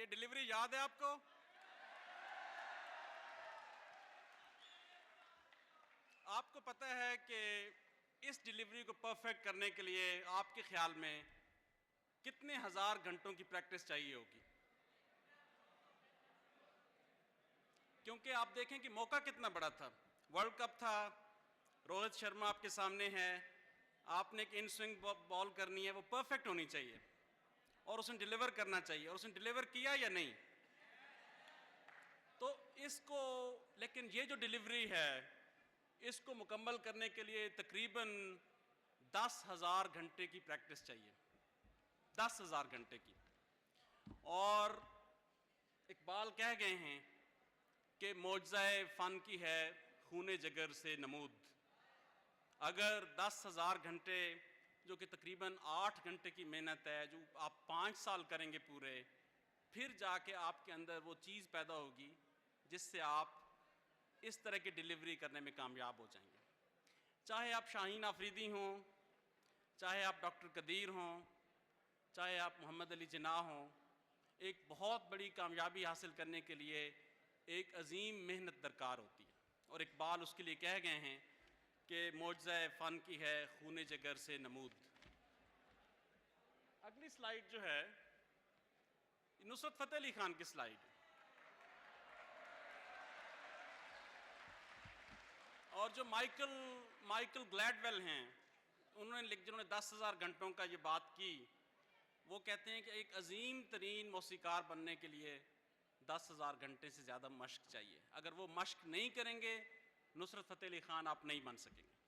یہ ڈیلیوری یاد ہے آپ کو؟ آپ کو پتہ ہے کہ اس ڈیلیوری کو پرفیکٹ کرنے کے لیے آپ کے خیال میں کتنے ہزار گھنٹوں کی پریکٹس چاہیے ہوگی؟ کیونکہ آپ دیکھیں کہ موقع کتنا بڑا تھا، ورلڈ کپ تھا، روہت شرما آپ کے سامنے ہے، آپ نے ایک ان سوئنگ بال کرنی ہے، وہ پرفیکٹ ہونی چاہیے اور اس نے ڈیلیور کرنا چاہیے، اور اس نے ڈیلیور کیا یا نہیں؟ تو اس کو، لیکن یہ جو ڈیلیوری ہے اس کو مکمل کرنے کے لیے تقریباً 10,000 گھنٹے کی پریکٹس چاہیے، 10,000 گھنٹے کی۔ اور اقبال کہہ گئے ہیں کہ معجزہ فن کی ہے خون جگر سے نمود۔ اگر 10,000 گھنٹے، جو کہ تقریباً 8 گھنٹے کی محنت ہے، جو آپ 5 سال کریں گے پورے، پھر جا کے آپ کے اندر وہ چیز پیدا ہوگی جس سے آپ اس طرح کی ڈیلیوری کرنے میں کامیاب ہو جائیں گے۔ چاہے آپ شاہین آفریدی ہوں، چاہے آپ ڈاکٹر قدیر ہوں، چاہے آپ محمد علی جناح ہوں، ایک بہت بڑی کامیابی حاصل کرنے کے لیے ایک عظیم محنت درکار ہوتی ہے، اور اقبال اس کے لیے کہہ گئے ہیں کہ معجزہ فن کی ہے خون جگر سے نمود۔ اگلی سلائیڈ جو ہے نصرت فتح علی خان کی سلائیڈ، اور جو مائیکل گلیڈویل ہیں، انہوں نے جنہوں نے 10,000 گھنٹوں کا یہ بات کی، وہ کہتے ہیں کہ ایک عظیم ترین موسیقار بننے کے لیے 10,000 گھنٹے سے زیادہ مشق چاہیے۔ اگر وہ مشق نہیں کریں گے نصرت فتح علی خان آپ نہیں بن سکیں گے۔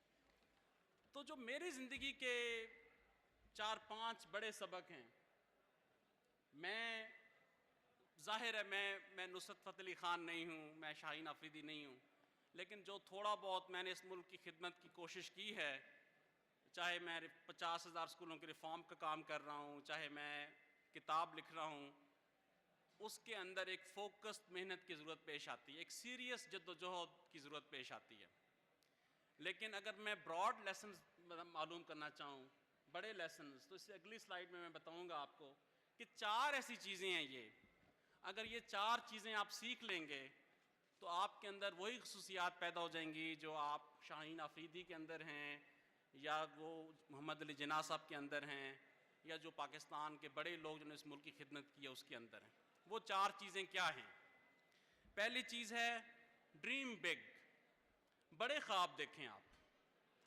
تو جو میری زندگی کے 4-5 بڑے سبق ہیں، میں ظاہر ہے میں نصرت فتح علی خان نہیں ہوں، میں شاہین آفریدی نہیں ہوں، لیکن جو تھوڑا بہت میں نے اس ملک کی خدمت کی کوشش کی ہے، چاہے میں 50,000 اسکولوں کے ریفارم کا کام کر رہا ہوں، چاہے میں کتاب لکھ رہا ہوں، اس کے اندر ایک فوکسڈ محنت کی ضرورت پیش آتی ہے، ایک سیریس جد و جہد کی ضرورت پیش آتی ہے۔ لیکن اگر میں براڈ لیسنز معلوم کرنا چاہوں، بڑے لیسنز، تو اس سے اگلی سلائیڈ میں بتاؤں گا آپ کو کہ 4 ایسی چیزیں ہیں یہ، اگر یہ 4 چیزیں آپ سیکھ لیں گے تو آپ کے اندر وہی خصوصیات پیدا ہو جائیں گی جو آپ شاہین آفریدی کے اندر ہیں، یا وہ محمد علی جناح صاحب کے اندر ہیں، یا جو پاکستان کے بڑے لوگ جنہوں نے اس ملک کی خدمت کی ہے اس کے اندر ہیں۔ وہ 4 چیزیں کیا ہیں؟ پہلی چیز ہے ڈریم بگ، بڑے خواب دیکھیں آپ۔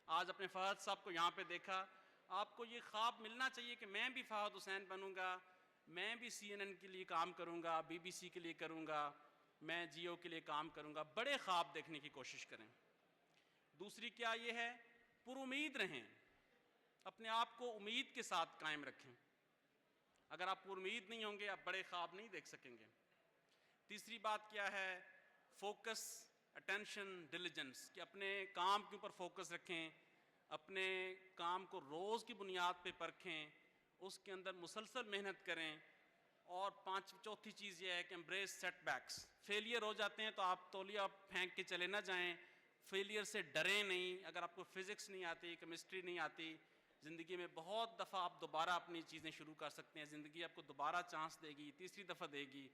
آج اپنے فہد صاحب کو یہاں پہ دیکھا، آپ کو یہ خواب ملنا چاہیے کہ میں بھی فہد حسین بنوں گا، میں بھی CNN کے لیے کام کروں گا، BBC کے لیے کروں گا، میں جیو کے لیے کام کروں گا۔ بڑے خواب دیکھنے کی کوشش کریں۔ دوسری کیا یہ ہے، پر امید رہیں، اپنے آپ کو امید کے ساتھ قائم رکھیں۔ اگر آپ پر امید نہیں ہوں گے آپ بڑے خواب نہیں دیکھ سکیں گے۔ تیسری بات کیا ہے، فوکس، اٹینشن، ڈیلیجنس، کہ اپنے کام کے اوپر فوکس رکھیں، اپنے کام کو روز کی بنیاد پہ پرکھیں، اس کے اندر مسلسل محنت کریں۔ اور چوتھی چیز یہ ہے کہ امبریس سیٹ بیکس، فیلئر ہو جاتے ہیں تو آپ تولیہ پھینک کے چلے نہ جائیں، فیلئر سے ڈریں نہیں۔ اگر آپ کو فزکس نہیں آتی، کیمسٹری نہیں آتی، زندگی میں بہت دفعہ آپ دوبارہ اپنی چیزیں شروع کر سکتے ہیں، زندگی آپ کو دوبارہ چانس دے گی، تیسری دفعہ دے گی۔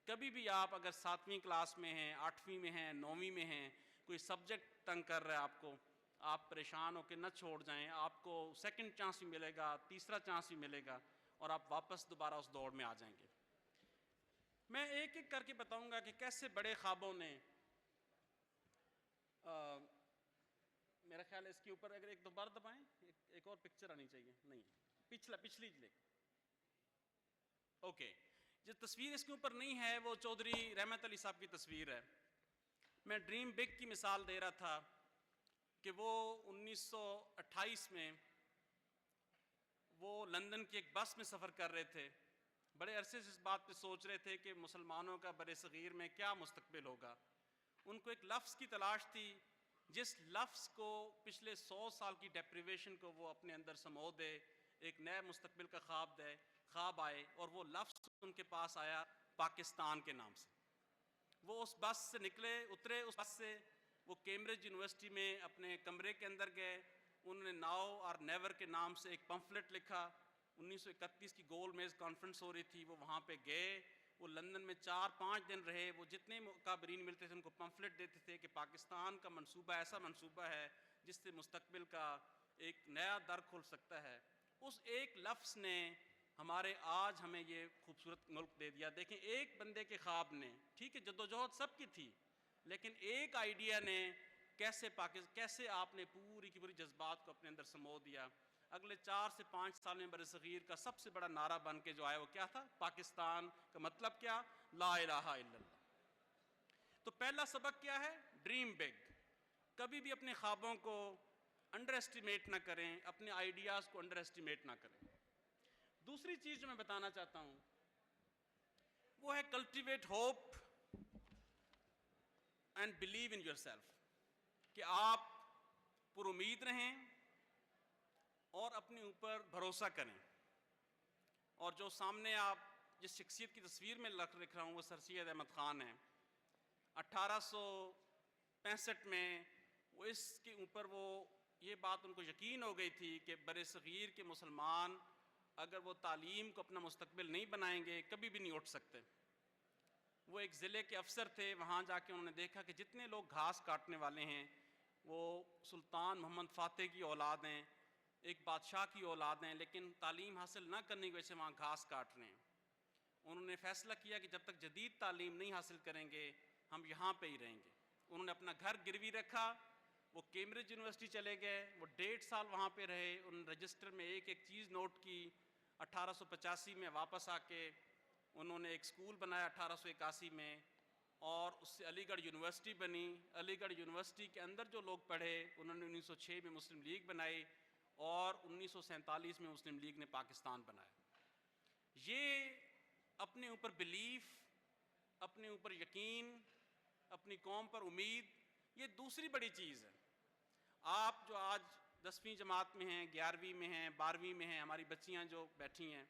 کبھی بھی آپ اگر 7ویں کلاس میں ہیں، 8ویں میں ہیں، 9ویں میں ہیں، کوئی سبجیکٹ تنگ کر رہا ہے آپ کو، آپ پریشان ہو کے نہ چھوڑ جائیں، آپ کو سیکنڈ چانس بھی ملے گا، تیسرا چانس بھی ملے گا، اور آپ واپس دوبارہ اس دوڑ میں آ جائیں گے۔ میں ایک ایک کر کے بتاؤں گا کہ کیسے بڑے خوابوں نے، میرا خیال ہے اس کے اوپر اگر ایک دوبارہ دبائیں، ایک اور پکچر آنی چاہیے، نہیں پچھلی اوکے، جو تصویر اس کے اوپر نہیں ہے وہ چودھری رحمت علی صاحب کی تصویر ہے۔ میں ڈریم بگ کی مثال دے رہا تھا کہ وہ 1928 میں وہ لندن کی ایک بس میں سفر کر رہے تھے، بڑے عرصے سے اس بات پہ سوچ رہے تھے کہ مسلمانوں کا بر صغیر میں کیا مستقبل ہوگا۔ ان کو ایک لفظ کی تلاش تھی جس لفظ کو پچھلے 100 سال کی ڈیپریویشن کو وہ اپنے اندر سمو دے، ایک نئے مستقبل کا خواب آئے، اور وہ لفظ ان کے پاس آیا پاکستان کے نام سے۔ وہ اس بس سے اترے اس بس سے، وہ کیمبرج یونیورسٹی میں اپنے کمرے کے اندر گئے، انہوں نے ناؤ اور نیور کے نام سے ایک پمفلٹ لکھا۔ 1931 کی گول میز کانفرنس ہو رہی تھی، وہ وہاں پہ گئے، وہ لندن میں 4-5 دن رہے. وہ جتنے مقابرین ملتے تھے ان کو پمفلٹ دیتے تھے کہ پاکستان کا منصوبہ ایسا منصوبہ ہے جس سے مستقبل کا ایک نیا در کھل سکتا ہے. اس ایک لفظ نے ہمارے آج ہمیں یہ خوبصورت ملک دے دیا. دیکھیں ایک بندے کے خواب نے, ٹھیک ہے جدوجہد سب کی تھی, لیکن ایک آئیڈیا نے کیسے آپ نے پوری کی پوری جذبات کو اپنے اندر سمو دیا. اگلے 4 سے 5 سال میں برصغیر کا سب سے بڑا نعرہ بن کے جو آیا وہ کیا تھا؟ پاکستان کا مطلب کیا؟ لا الہ الا اللہ. تو پہلا سبق کیا ہے؟ Dream big. کبھی بھی اپنے خوابوں کو انڈر ایسٹیمیٹ نہ کریں, اپنے آئیڈیاز کو انڈر ایسٹیمیٹ نہ کریں. دوسری چیز جو میں بتانا چاہتا ہوں وہ ہے cultivate hope and believe in your self, کہ آپ پر امید رہیں اور اپنے اوپر بھروسہ کریں. اور جو سامنے آپ جس شخصیت کی تصویر میں لکھ رہا ہوں وہ سر سید احمد خان ہیں. 1865 میں وہ اس کے اوپر وہ یہ بات ان کو یقین ہو گئی تھی کہ بر صغیر کے مسلمان اگر وہ تعلیم کو اپنا مستقبل نہیں بنائیں گے کبھی بھی نہیں اٹھ سکتے. وہ ایک ضلع کے افسر تھے, وہاں جا کے انہوں نے دیکھا کہ جتنے لوگ گھاس کاٹنے والے ہیں وہ سلطان محمد فاتح کی اولاد ہیں, ایک بادشاہ کی اولاد ہیں, لیکن تعلیم حاصل نہ کرنے کی وجہ سے وہاں گھاس کاٹ رہے ہیں. انہوں نے فیصلہ کیا کہ جب تک جدید تعلیم نہیں حاصل کریں گے ہم یہاں پہ ہی رہیں گے. انہوں نے اپنا گھر گروی رکھا, وہ کیمبرج یونیورسٹی چلے گئے, وہ 1.5 سال وہاں پہ رہے. انہوں نے رجسٹر میں ایک ایک چیز نوٹ کی. 1885 میں واپس آ کے انہوں نے ایک سکول بنایا 1881 میں, اور اس سے علی گڑھ یونیورسٹی بنی. علی گڑھ یونیورسٹی کے اندر جو لوگ پڑھے انہوں نے 1906 میں مسلم لیگ بنائی, اور 1947 میں مسلم لیگ نے پاکستان بنایا. یہ اپنے اوپر بلیف, اپنے اوپر یقین, اپنی قوم پر امید, یہ دوسری بڑی چیز ہے. آپ جو آج 10ویں جماعت میں ہیں, 11ویں میں ہیں, 12ویں میں ہیں, ہماری بچیاں جو بیٹھی ہیں,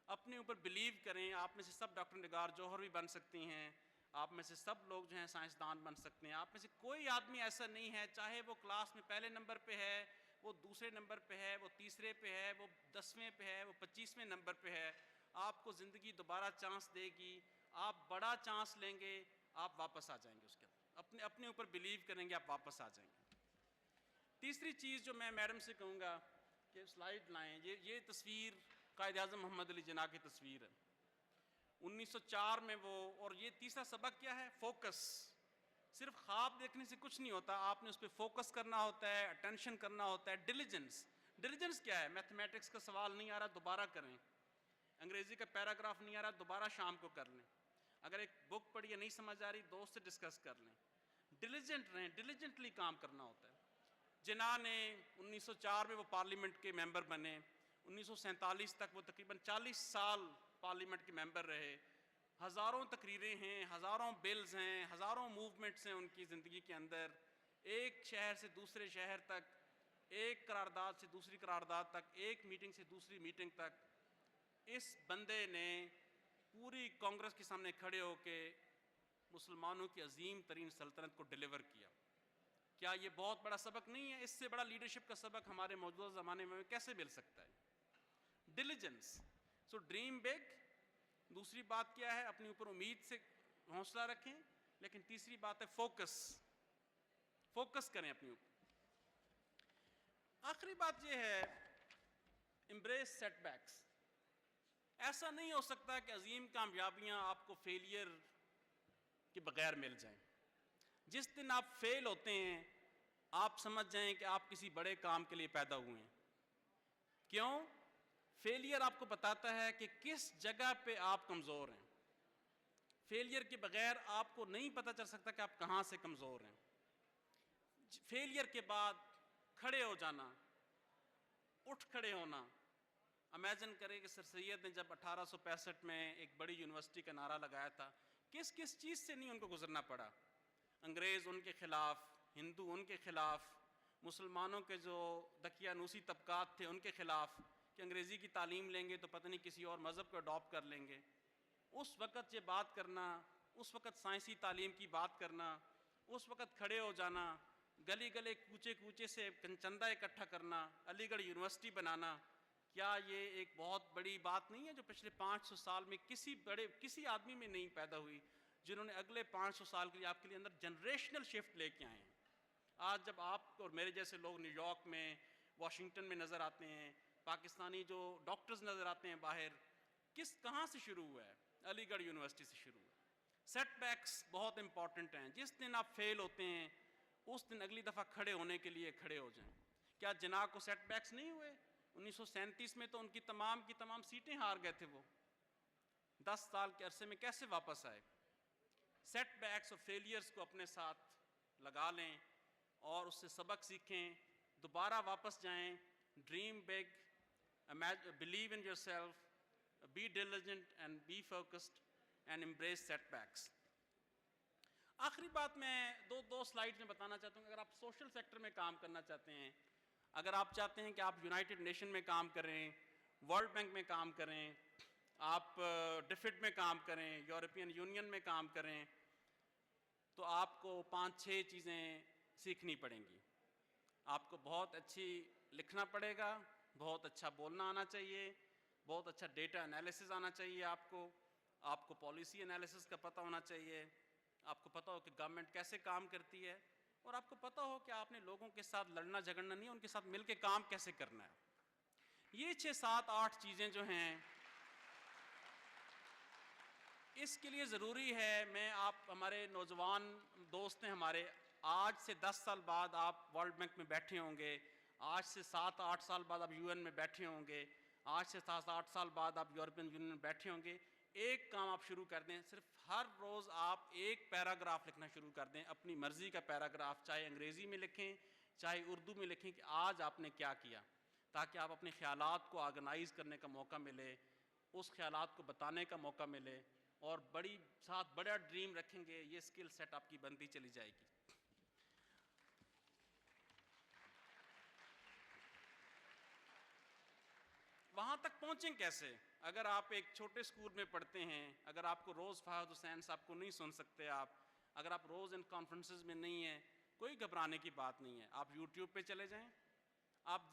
اپنے اوپر بلیو کریں. آپ میں سے سب ڈاکٹر نگار جوہر بھی بن سکتی ہیں, آپ میں سے سب لوگ جو ہیں سائنسدان بن سکتے ہیں. آپ میں سے کوئی آدمی ایسا نہیں ہے, چاہے وہ کلاس میں پہلے نمبر پہ ہے, وہ دوسرے نمبر پہ ہے, وہ تیسرے پہ ہے, وہ 10ویں پہ ہے, وہ 25ویں نمبر پہ ہے. آپ کو زندگی دوبارہ چانس دے گی, آپ بڑا چانس لیں گے, آپ واپس آ جائیں گے. اس کے اپنے اوپر بلیو کریں گے, آپ واپس آ جائیں گے. تیسری چیز جو میں میڈم سے کہوں گا کہ سلائیڈ لائیں, یہ تصویر قائد اعظم محمد علی جناح کی تصویر ہے 1904 میں وہ. اور یہ تیسرا سبق کیا ہے؟ فوکس. صرف خواب دیکھنے سے کچھ نہیں ہوتا, آپ نے اس پہ فوکس کرنا ہوتا ہے, اٹینشن کرنا ہوتا ہے. ڈیلیجنس. ڈیلیجنس کیا ہے؟ میتھمیٹکس کا سوال نہیں آ رہا دوبارہ کریں, انگریزی کا پیراگراف نہیں آ رہا دوبارہ شام کو کر لیں, اگر ایک بک پڑھی نہیں سمجھ آ رہی دوست سے ڈسکس کر لیں. ڈیلیجنٹ رہیں, ڈیلیجنٹلی کام کرنا ہوتا ہے. جناح نے 1904 میں وہ پارلیمنٹ کے ممبر بنے, 1947 تک وہ تقریباً 40 سال پارلیمنٹ کے ممبر رہے. ہزاروں تقریریں ہیں, ہزاروں بلز ہیں, ہزاروں موومنٹس ہیں ان کی زندگی کے اندر. ایک شہر سے دوسرے شہر تک, ایک قرارداد سے دوسری قرارداد تک, ایک میٹنگ سے دوسری میٹنگ تک. اس بندے نے پوری کانگریس کے سامنے کھڑے ہو کے مسلمانوں کی عظیم ترین سلطنت کو ڈیلیور کیا. کیا یہ بہت بڑا سبق نہیں ہے؟ اس سے بڑا لیڈرشپ کا سبق ہمارے موجودہ زمانے میں کیسے مل سکتا ہے؟ ڈیلیجنس. سو ڈریم بگ. دوسری بات کیا ہے؟ اپنے اوپر امید سے حوصلہ رکھیں. لیکن تیسری بات ہے فوکس. فوکس کریں اپنے اوپر. آخری بات یہ ہے امبریس سیٹ بیکس. ایسا نہیں ہو سکتا کہ عظیم کامیابیاں آپ کو فیلئر کے بغیر مل جائیں. جس دن آپ فیل ہوتے ہیں آپ سمجھ جائیں کہ آپ کسی بڑے کام کے لیے پیدا ہوئے ہیں. کیوں؟ فیلئر آپ کو بتاتا ہے کہ کس جگہ پہ آپ کمزور ہیں. فیلئر کے بغیر آپ کو نہیں پتہ چل سکتا کہ آپ کہاں سے کمزور ہیں. فیلئر کے بعد کھڑے ہو جانا, اٹھ کھڑے ہونا. امیجن کریں کہ سر سید نے جب 1865 میں ایک بڑی یونیورسٹی کا نعرہ لگایا تھا, کس کس چیز سے نہیں ان کو گزرنا پڑا. انگریز ان کے خلاف, ہندو ان کے خلاف, مسلمانوں کے جو دقیانوسی طبقات تھے ان کے خلاف, کہ انگریزی کی تعلیم لیں گے تو پتہ نہیں کسی اور مذہب کو اڈاپٹ کر لیں گے. اس وقت یہ بات کرنا, اس وقت سائنسی تعلیم کی بات کرنا, اس وقت کھڑے ہو جانا, گلی گلے کوچے کوچے سے چندہ اکٹھا کرنا, علی گڑھ یونیورسٹی بنانا, کیا یہ ایک بہت بڑی بات نہیں ہے جو پچھلے 500 سال میں کسی آدمی میں نہیں پیدا ہوئی، جنہوں نے اگلے 500 سال کے لیے آپ کے لیے اندر جنریشنل شفٹ لے کے آئے ہیں؟ آج جب آپ اور میرے جیسے لوگ نیو یارک میں، واشنگٹن میں نظر آتے ہیں، پاکستانی جو ڈاکٹرز نظر آتے ہیں باہر، کہاں سے شروع ہوا ہے؟ علی گڑھ یونیورسٹی سے شروع ہوا ہے۔ سیٹ بیکس بہت امپورٹنٹ ہیں، جس دن آپ فیل ہوتے ہیں اس دن اگلی دفعہ کھڑے ہونے کے لیے کھڑے ہو جائیں۔ کیا جناح کو سیٹ بیکس نہیں ہوئے؟ 1937 میں تو ان کی تمام سیٹیں ہار گئے تھے، وہ 10 سال کے عرصے میں کیسے واپس آئے؟ سیٹ بیکس اور فیلیئرز کو اپنے ساتھ لگا لیں اور اس سے سبق سیکھیں، دوبارہ واپس جائیں، dream big, believe in your self, be diligent and be focused and embrace setbacks۔ آخری بات میں دو سلائیڈ میں بتانا چاہتا ہوں، اگر آپ سوشل سیکٹر میں کام کرنا چاہتے ہیں، اگر آپ چاہتے ہیں کہ آپ یونائٹڈ نیشن میں کام کریں، ورلڈ بینک میں کام کریں، آپ ڈیفڈ میں کام کریں، یورپین یونین میں کام کریں، تو آپ کو 5-6 چیزیں سیکھنی پڑیں گی۔ آپ کو بہت اچھی لکھنا پڑے گا، بہت اچھا بولنا آنا چاہیے، بہت اچھا ڈیٹا انالیسز آنا چاہیے، آپ کو پالیسی انالیسز کا پتہ ہونا چاہیے، آپ کو پتہ ہو کہ گورنمنٹ کیسے کام کرتی ہے، اور آپ کو پتہ ہو کہ آپ نے لوگوں کے ساتھ لڑنا جھگڑنا نہیں، ان کے ساتھ مل کے کام کیسے کرنا ہے۔ یہ 6-7-8 چیزیں جو ہیں، اس کے لیے ضروری ہے، ہمارے نوجوان دوست ہیں ہمارے، آج سے 10 سال بعد آپ ورلڈ بینک میں بیٹھے ہوں گے، آج سے 7-8 سال بعد آپ UN میں بیٹھے ہوں گے، آج سے 7-8 سال بعد آپ یورپین یونین میں بیٹھے ہوں گے۔ ایک کام آپ شروع کر دیں، صرف ہر روز آپ ایک پیراگراف لکھنا شروع کر دیں، اپنی مرضی کا پیراگراف، چاہے انگریزی میں لکھیں چاہے اردو میں لکھیں، کہ آج آپ نے کیا کیا، تاکہ آپ اپنے خیالات کو آرگنائز کرنے کا موقع ملے، اس خیالات کو بتانے کا موقع ملے، اور بڑا ڈریم رکھیں گے، یہ سکل سیٹ آپ کی بنتی چلی جائے گی۔ وہاں تک پہنچیں کیسے؟ اگر آپ ایک چھوٹے اسکول میں پڑھتے ہیں، اگر آپ کو روز فہد حسین صاحب کو نہیں سن سکتے، اگر آپ روز ان کانفرنسز میں نہیں ہیں، کوئی گھبرانے کی بات نہیں ہے، آپ یوٹیوب پہ چلے جائیں، آپ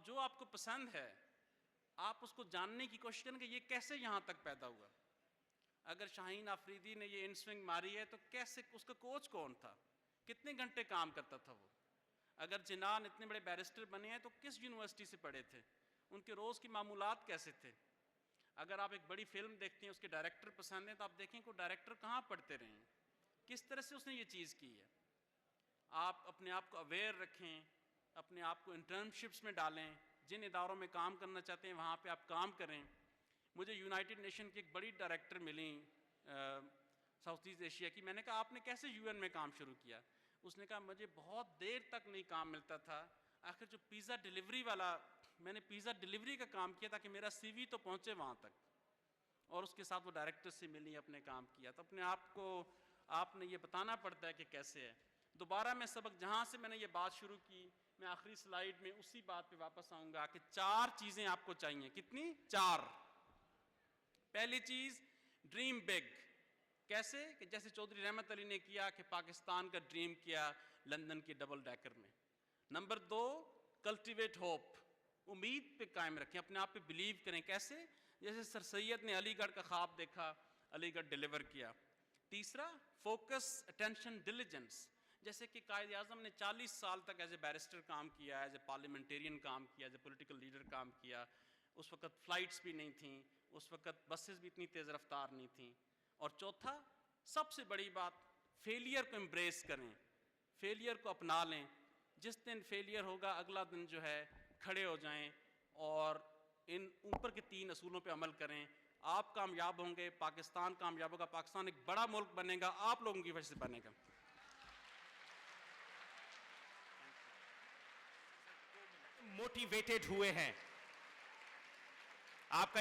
جو آپ کو پسند ہے آپ اس کو جاننے کی کوشش کریں کہ یہ کیسے یہاں تک پیدا ہوا۔ اگر شاہین آفریدی نے یہ ان سوئنگ ماری ہے تو کیسے، اس کا کوچ کون تھا، کتنے گھنٹے کام کرتا تھا وہ؟ اگر جنان اتنے بڑے بیرسٹر بنے ہیں تو کس یونیورسٹی سے پڑھے تھے، ان کے روز کی معمولات کیسے تھے؟ اگر آپ ایک بڑی فلم دیکھتے ہیں، اس کے ڈائریکٹر پسند ہیں، تو آپ دیکھیں کہ ڈائریکٹر کہاں پڑھتے رہے ہیں، کس طرح سے اس نے یہ چیز کی ہے۔ آپ اپنے آپ کو اویئر رکھیں، اپنے آپ کو انٹرنشپس میں ڈالیں، جن اداروں میں کام کرنا چاہتے ہیں وہاں پہ آپ کام کریں۔ مجھے یونائٹڈ نیشن کی ایک بڑی ڈائریکٹر ملی ساؤتھ ایسٹ ایشیا کی، میں نے کہا آپ نے کیسے UN میں کام شروع کیا؟ اس نے کہا مجھے بہت دیر تک نہیں کام ملتا تھا، آخر جو پیزا ڈیلیوری والا، میں نے پیزا ڈیلیوری کا کام کیا تاکہ میرا CV تو پہنچے وہاں تک، اور اس کے ساتھ وہ ڈائریکٹر سے ملی، اپنے کام کیا۔ تو اپنے آپ کو آپ نے یہ بتانا پڑتا ہے کہ کیسے ہے۔ دوبارہ میں سبق جہاں سے میں نے یہ بات شروع کی، میں آخری سلائیڈ میں اسی بات پہ واپس آؤں گا کہ 4 چیزیں آپ کو چاہیے، کتنی؟ 4۔ پہلی چیز، ڈریم بگ۔ کیسے؟ کہ جیسے چودھری رحمت علی نے کیا، کہ پاکستان کا ڈریم کیا لندن کی ڈبل ڈیکر میں۔ نمبر 2، کلٹیویٹ ہوپ، امید پہ قائم رکھیں، اپنے آپ پہ بلیو کریں۔ کیسے؟ جیسے سر سید نے علی گڑھ کا خواب دیکھا، علی گڑھ ڈیلیور کیا۔ تیسرا، فوکس، اٹینشن، ڈیلیجنس، جیسے کہ قائد اعظم نے 40 سال تک ایز اے بیرسٹر کام کیا، ایز اے پارلیمنٹیرین کام کیا، ایز اے پولیٹیکل لیڈر کام کیا۔ اس وقت فلائٹس بھی نہیں تھیں، اس وقت بسز بھی اتنی تیز رفتار نہیں تھیں۔ اور چوتھا، سب سے بڑی بات، فیلئر کو امبریس کریں، فیلئر کو اپنا لیں۔ جس دن فیلئر ہوگا اگلا دن جو ہے کھڑے ہو جائیں اور ان اوپر کے 3 اصولوں پہ عمل کریں، آپ کامیاب ہوں گے، پاکستان کامیاب ہوگا، پاکستان ایک بڑا ملک بنے گا، آپ لوگوں کی وجہ سے بنے گا۔ موٹیویٹڈ ہوئے ہیں آپ کا